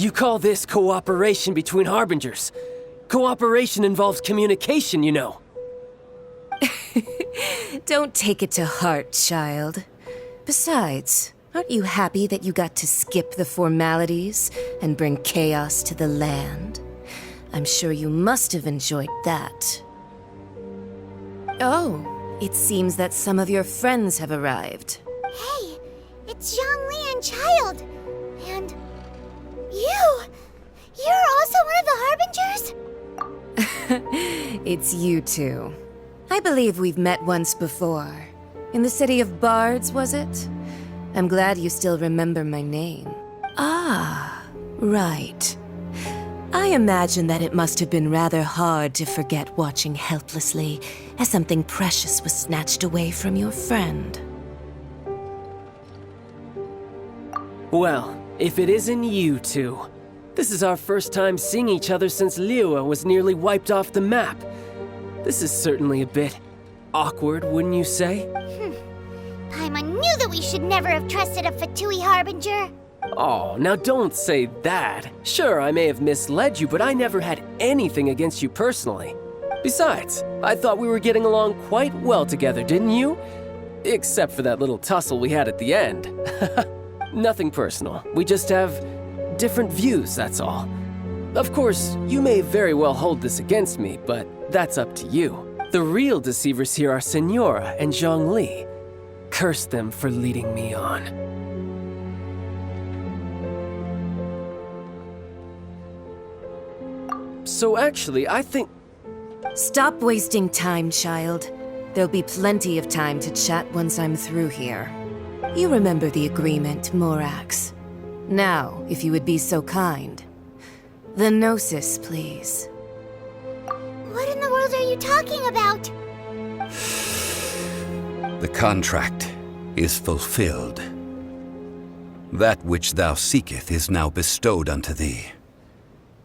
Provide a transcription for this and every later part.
You call this cooperation between Harbingers. Cooperation involves communication, you know. Don't take it to heart, child. Besides, aren't you happy that you got to skip the formalities and bring chaos to the land? I'm sure you must have enjoyed that. Oh, it seems that some of your friends have arrived. Hey, it's Zhongli and Child. And you! You're also one of the Harbingers? It's you two. I believe we've met once before. In the city of Bards, was it? I'm glad you still remember my name. Ah, right. I imagine that it must have been rather hard to forget watching helplessly as something precious was snatched away from your friend. Well, if it isn't you two. This is our first time seeing each other since Liyue was nearly wiped off the map. This is certainly a bit awkward, wouldn't you say? Paimon knew that we should never have trusted a Fatui Harbinger. Oh, now don't say that. Sure, I may have misled you, but I never had anything against you personally. Besides, I thought we were getting along quite well together, didn't you? Except for that little tussle we had at the end. Nothing personal. We just have different views, that's all. Of course, you may very well hold this against me, but that's up to you. The real deceivers here are Senora and Zhongli. Curse them for leading me on. So actually, I think... Stop wasting time, child. There'll be plenty of time to chat once I'm through here. You remember the agreement, Morax. Now, if you would be so kind. The Gnosis, please. What in the world are you talking about? The contract is fulfilled. That which thou seeketh is now bestowed unto thee.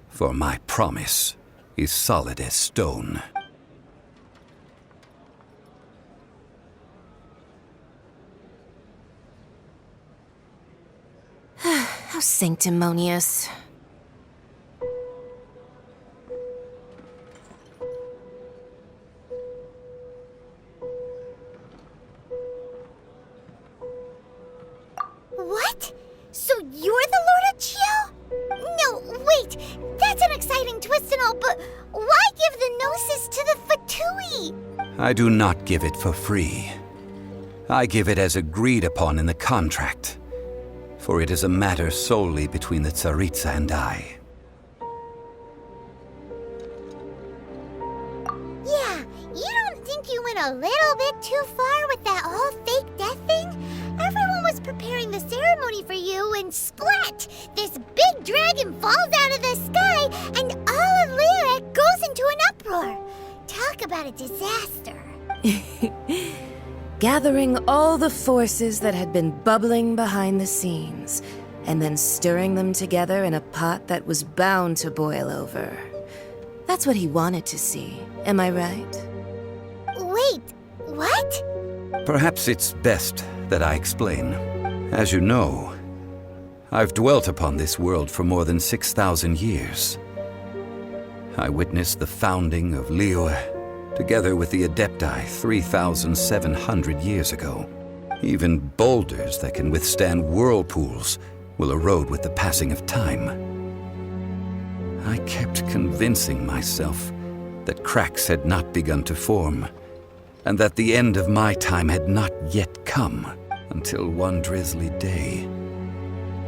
For my promise is solid as stone. How sanctimonious. What? So you're the Lord of Geo? No, wait. That's an exciting twist and all, but why give the Gnosis to the Fatui? I do not give it for free. I give it as agreed upon in the contract. For it is a matter solely between the Tsaritsa and I. Yeah, you don't think you went a little bit too far with that whole fake death thing? Everyone was preparing the ceremony for you, and splat! This big dragon falls out of the sky, and all of Liyue goes into an uproar. Talk about a disaster. Gathering all the forces that had been bubbling behind the scenes, and then stirring them together in a pot that was bound to boil over. That's what he wanted to see, am I right? Wait, what? Perhaps it's best that I explain. As you know, I've dwelt upon this world for more than 6,000 years. I witnessed the founding of Liyue, together with the Adepti 3,700 years ago. Even boulders that can withstand whirlpools will erode with the passing of time. I kept convincing myself that cracks had not begun to form, and that the end of my time had not yet come, until one drizzly day.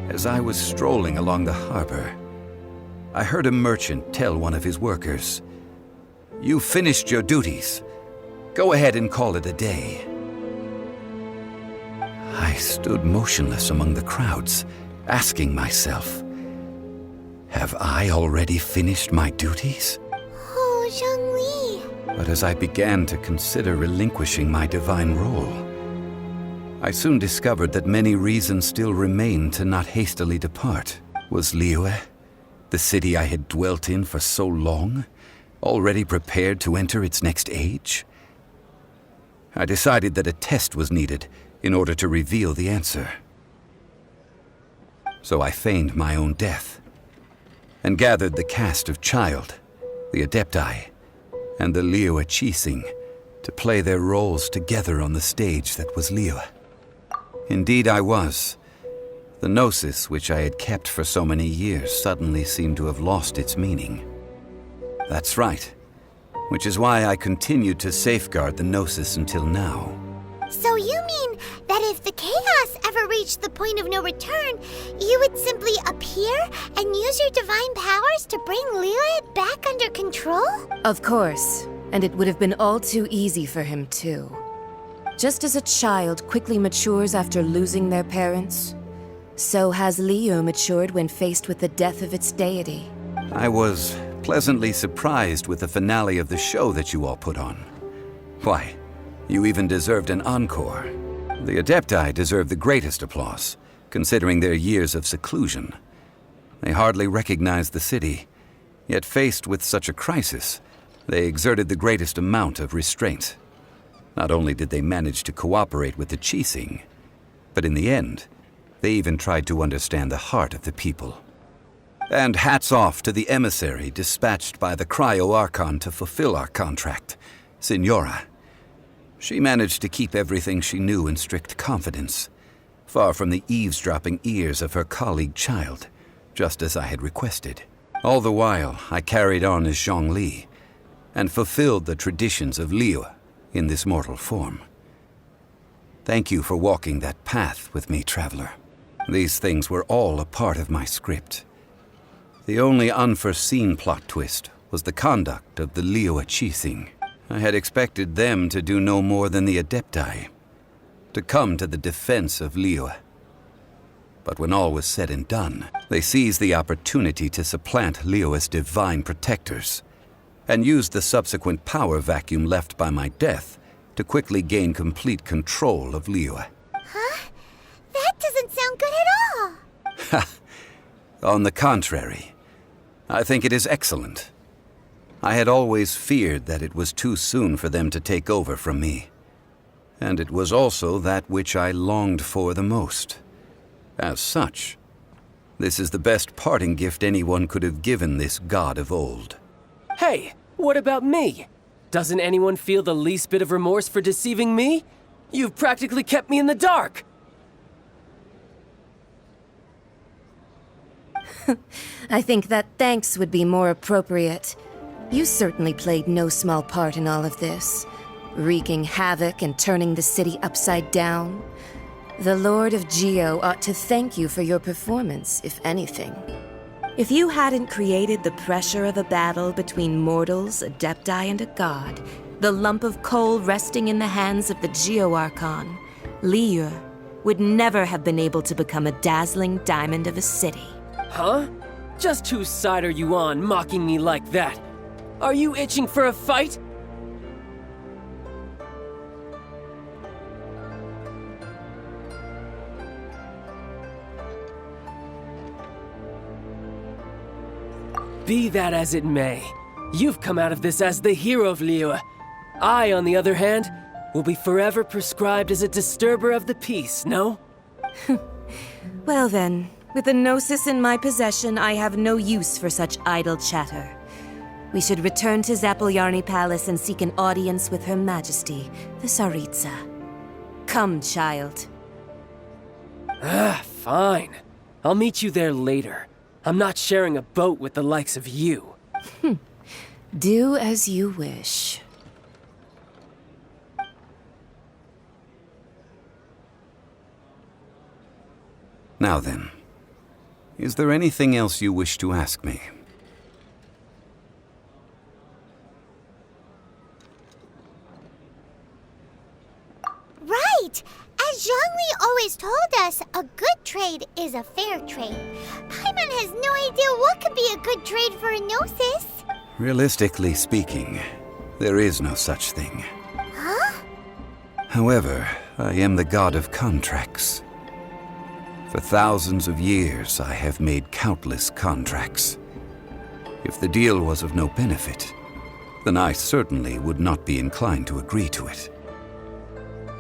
As I was strolling along the harbor, I heard a merchant tell one of his workers, "You finished your duties. Go ahead and call it a day." I stood motionless among the crowds, asking myself, have I already finished my duties? Oh, Zhongli. But as I began to consider relinquishing my divine role, I soon discovered that many reasons still remained to not hastily depart. Was Liyue, the city I had dwelt in for so long, already prepared to enter its next age? I decided that a test was needed in order to reveal the answer. So I feigned my own death, and gathered the cast of Child, the Adepti, and the Liyue Qixing to play their roles together on the stage that was Liyue. Indeed I was. The Gnosis, which I had kept for so many years, suddenly seemed to have lost its meaning. That's right, which is why I continued to safeguard the Gnosis until now. So you mean that if the chaos ever reached the point of no return, you would simply appear and use your divine powers to bring Liyue back under control? Of course, and it would have been all too easy for him too. Just as a child quickly matures after losing their parents, so has Liyue matured when faced with the death of its deity. I was pleasantly surprised with the finale of the show that you all put on. Why, you even deserved an encore. The Adepti deserve the greatest applause, considering their years of seclusion. They hardly recognized the city, yet faced with such a crisis, they exerted the greatest amount of restraint. Not only did they manage to cooperate with the Qixing, but in the end, they even tried to understand the heart of the people. And hats off to the emissary dispatched by the Cryo-Archon to fulfill our contract, Signora. She managed to keep everything she knew in strict confidence, far from the eavesdropping ears of her colleague Child, just as I had requested. All the while, I carried on as Zhongli, and fulfilled the traditions of Liyue in this mortal form. Thank you for walking that path with me, Traveler. These things were all a part of my script. The only unforeseen plot twist was the conduct of the Liyue Qixing. I had expected them to do no more than the Adepti, to come to the defense of Liyue. But when all was said and done, they seized the opportunity to supplant Liyue's divine protectors, and used the subsequent power vacuum left by my death to quickly gain complete control of Liyue. Huh? That doesn't sound good at all! Ha! On the contrary, I think it is excellent. I had always feared that it was too soon for them to take over from me. And it was also that which I longed for the most. As such, this is the best parting gift anyone could have given this god of old. Hey, what about me? Doesn't anyone feel the least bit of remorse for deceiving me? You've practically kept me in the dark! I think that thanks would be more appropriate. You certainly played no small part in all of this, wreaking havoc and turning the city upside down. The Lord of Geo ought to thank you for your performance, if anything. If you hadn't created the pressure of a battle between mortals, Adepti, and a god, the lump of coal resting in the hands of the Geo Archon, Liyue would never have been able to become a dazzling diamond of a city. Huh? Just whose side are you on, mocking me like that? Are you itching for a fight? Be that as it may, you've come out of this as the hero of Liyue. I, on the other hand, will be forever prescribed as a disturber of the peace, no? Well then, with the Gnosis in my possession, I have no use for such idle chatter. We should return to Zapolyarny Palace and seek an audience with Her Majesty, the Tsaritsa. Come, Child. Fine. I'll meet you there later. I'm not sharing a boat with the likes of you. Do as you wish. Now then, is there anything else you wish to ask me? Right! As Zhongli always told us, a good trade is a fair trade. Paimon has no idea what could be a good trade for a Gnosis. Realistically speaking, there is no such thing. Huh? However, I am the god of contracts. For thousands of years, I have made countless contracts. If the deal was of no benefit, then I certainly would not be inclined to agree to it.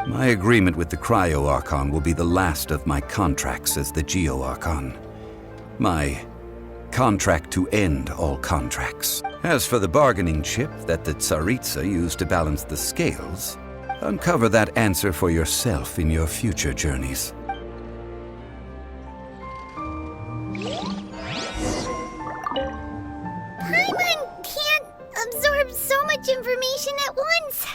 My agreement with the Cryo-Archon will be the last of my contracts as the Geo Archon. My contract to end all contracts. As for the bargaining chip that the Tsaritsa used to balance the scales, uncover that answer for yourself in your future journeys. Paimon can't absorb so much information at once.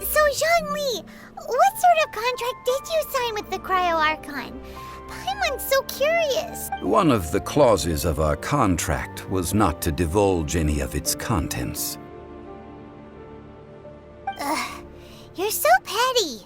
So, Zhongli, what sort of contract did you sign with the Cryo Archon? Paimon's so curious. One of the clauses of our contract was not to divulge any of its contents. You're so petty.